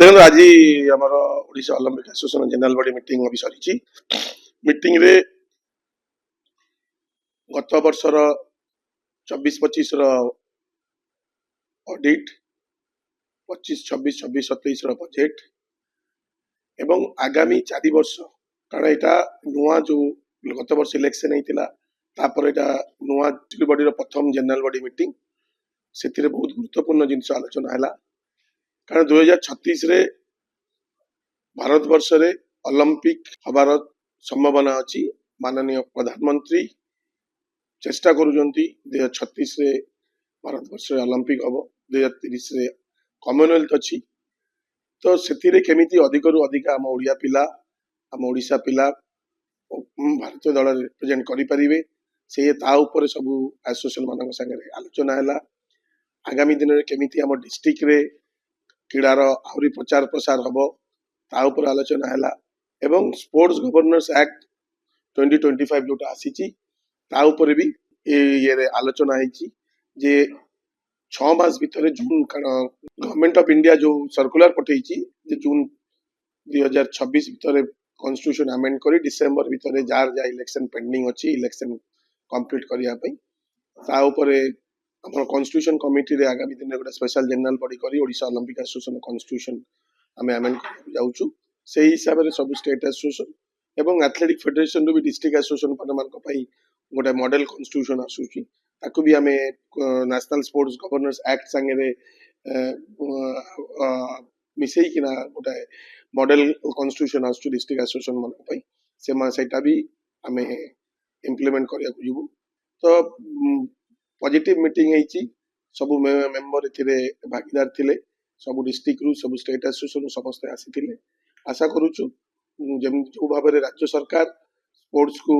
देखो आज आम Odisha Olympic association general body meeting अभी सरी मीटिंग रे गत वर्षर 24-25 ऑडिट 25-26 26-27 बजेट एवं आगामी 4 वर्ष कारण यहाँ नुआ जो गत वर्ष इलेक्शन होता नुआ बॉडी प्रथम जनरल बॉडी मीटिंग से बहुत गुरुत्वपूर्ण जिनस आलोचना है कारण 2036 रे भारत वर्ष रे ओलंपिक हबार संभावना अच्छी माननीय प्रधानमंत्री चेष्टा करुचंती 2036 रे भारत वर्ष रे ओलंपिक हम 2030 रे कॉमनवेल्थ अच्छी तो से केमिति अधिक रु अधिक आम ओडिया पिला आम ओडिशा पिला भारतीय दल रिप्रेजेंट करें से सब एसोसिएशन मान संगे आलोचना है आगामी दिन में केमिति आम डिस्ट्रिक्ट रे क्रीडार आहरी प्रचार प्रसार हम ताऊपर आलोचना है एवं स्पोर्ट्स गवर्नेंस एक्ट 2025 जोटा आसी ताऊपर भी ये आलोचना है 6 मास भितर जून गवर्नमेंट ऑफ इंडिया जो सर्कुलर पठे जून 2026 भितर कॉन्स्टिट्यूशन अमेंड करी डिसेंबर भितर जार जा इलेक्शन पेंडिंग अच्छी इलेक्शन कंप्लीट करने आम कॉन्स्टिट्यूशन कमिटी रे आगामी दिन गोटे स्पेशल जनरल बॉडी करी ओडिशा ओलंपिक एसोसिएशन कॉन्स्टिट्यूशन आम अमेंड जाऊँ से हिसाब से सब स्टेट एसोसिएशन एवं एथलेटिक फेडरेशन भी डिस्ट्रिक्ट एसोसिएशन मान गोटे मॉडल कॉन्स्टिट्यूशन आसूची ताकू भी आम नेशनल स्पोर्ट्स गवर्नेंस एक्ट संगे मिसेकिना गोटे मॉडल कॉन्स्टिट्यूशन आसू डिस्ट्रिक्ट एसोसिएशन मान से भी आम इम्प्लीमेंट करने जीवु तो पॉजिटिव मीटिंग है सब मेंबर भागीदार थिले सब डिस्ट्रिक्ट रु सब स्टेट एसोसिएशन समस्त आसी आशा करुचु जो भाव में राज्य सरकार स्पोर्ट्स को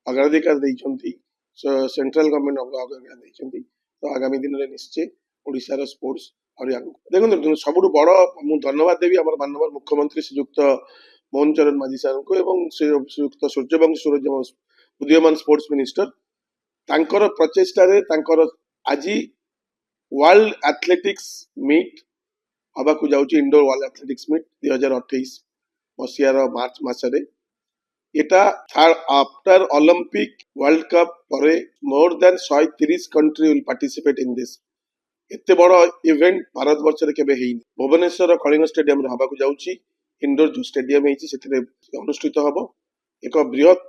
अग्राधिकार देइछंती सेंट्रल गवर्नमेंट अग्राधिकार देइछंती तो आगामी दिन में निश्चय ओडिशा स्पोर्ट्स और देखो सब बड़ मु धन्यवाद देवी आम माननीय मुख्यमंत्री श्रीयुक्त मोहन चरण माझी सार को एवं श्रीयुक्त सूर्यवंशी उदीयमान स्पोर्ट्स मिनिस्टर तांकर प्रचेष्टा आज वर्ल्ड एथलेटिक्स मीट हवा को जाउची इंडोर वर्ल्ड एथलेटिक्स मीट 2028 मसीहार मार्च मासरे एटा आफ्टर ओलंपिक वर्ल्ड कप पर more than 130 country will participate in this एते बड़ इवेंट भारत वर्ष रे केबे हेई भुवनेश्वर कलिंग स्टेडियम रे हवा को जाउची इंडोर जो स्टेडियम हेई सेते अनुष्ठित हबो एक बृहत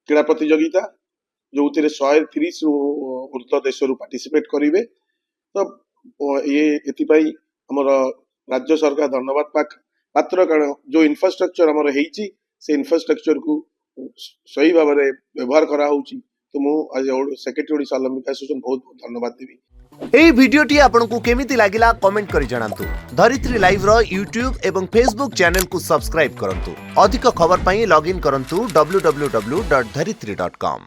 क्रीड़ा प्रतियोगिता जो 130 ऊर्ध्व देश पार्टिसिपेट करेंगे तो ये आमर राज्य सरकार धन्यवाद पात्र कारण जो इंफ्रास्ट्रक्चर आमर से इंफ्रास्ट्रक्चर को सही भाव में व्यवहार करा तो मुझे सेक्रेटरी ओडिशा ओलंपिक एसोसिएशन बहुत बहुत धन्यवाद देवी। एई भिडियोटी आपनकु केमिति लागिला कमेंट करि जणांतु। धरित्री लाइव रो यूट्यूब एवं फेसबुक चैनल को सब्सक्राइब करंतु। अधिक खबर पई लॉगिन करंतु www.dharitri.com।